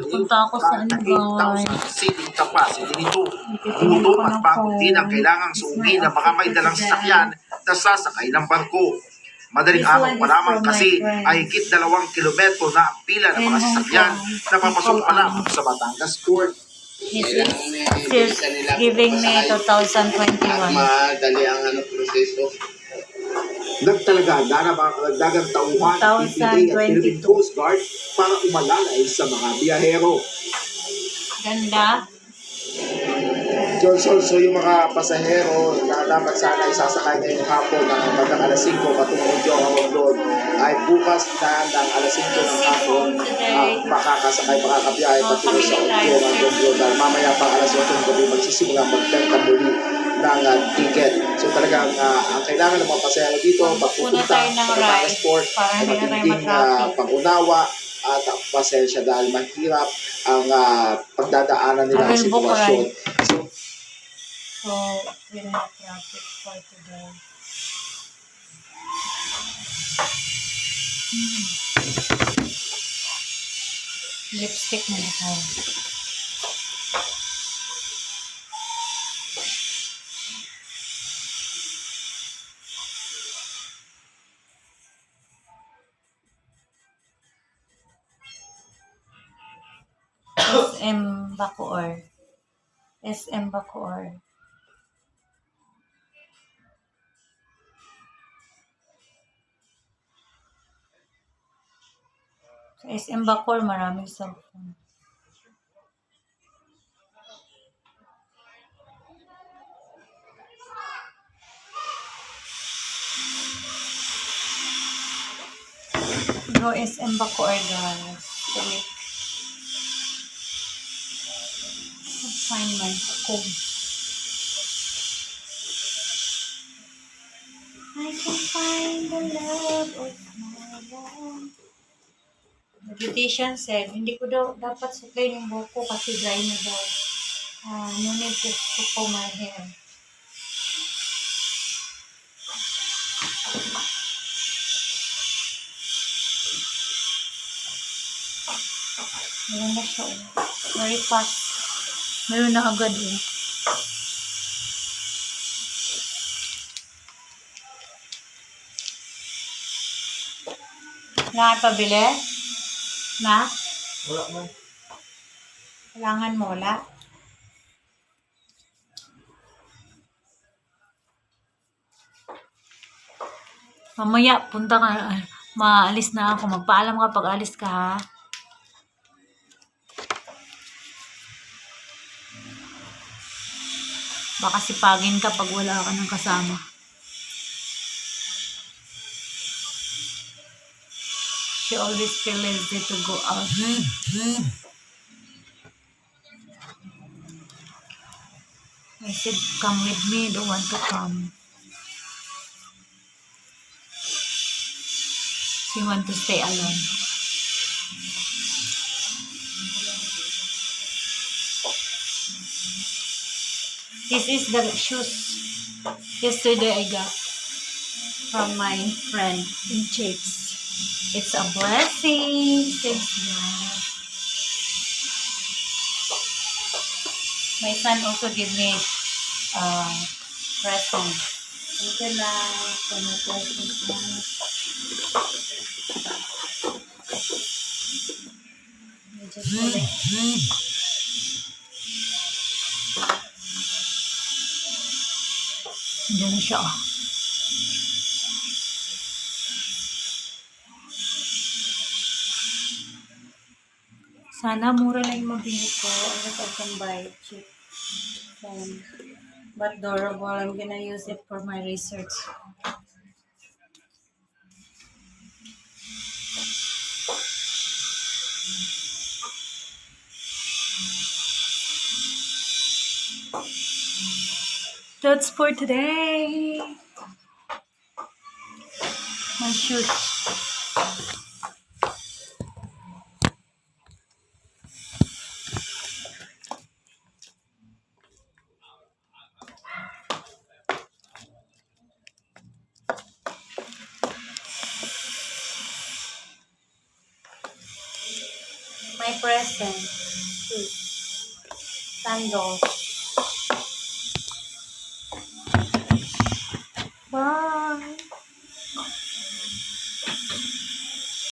Punta ako sa ano, guys. 38,000 seating capacity nito. Gutom at pagod din ang kailangang suungin na baka may dalang sasakyan na sasakay ng barko. Madaling araw pa lamang kasi ay higit 2 kilometro na ang pila ng mga sasakyan na papasok pa lamang sa Batangas Port. He's giving me 2021. Madali ang proseso. Nagtalaga na mga karagdagang tauhan ng PPA at Philippine Coast Guard para umalalay sa mga biyahero. Ganda. Also, yung mga pasahero na dapat sana isasakay ngayong hapon ng hanggang alas 5 patungkol Joao Road ay bukas na ng alas 5 ng hapon makakasakay, makakabiyahe patungo sa Joao Road dahil mamaya pang alas 8 ng gabi magsisimula magbenta muli ng ticket. So talagang ang kailangan ng mga pasahero dito pagpupunta sa Batangas Port ay matinding pangunawa at pasensya dahil mahirap ang pagdadaanan nila ang sitwasyon. So, we're not traffic for today. Lipstick na tayo. SM Bacoor. SM Bacoor. Sa SM Bacoor, maraming cellphone. Go SM Bacoor, guys. Wait. Let's find my comb. I can find the love of my life. The beautician said, hindi ko daw dapat suklay yung buhok ko kasi dry na daw. No need to comb my hair. Meron na siya. Very fast. Meron na agad eh. Wala ka pabili? Na? Wala man. Kailangan mo, wala? Mamaya, punta ka. Maalis na ako. Magpaalam ka pag alis ka, ha? Baka sipagin ka pag wala ka ng kasama. She always feels lazy to go out. I said, come with me. Don't want to come. She want to stay alone. This is the shoes yesterday I got from my friend in Chicks. It's a blessing. Thanks, God. My son also gave me present. Thank you lang for my present. Medyo kulit. Diyan na siya. Sana mura lang yung mabili ko. I can buy cheap phone. But durable. I'm gonna use it for my research. That's for today. My shoes. My present. Candle. Wow.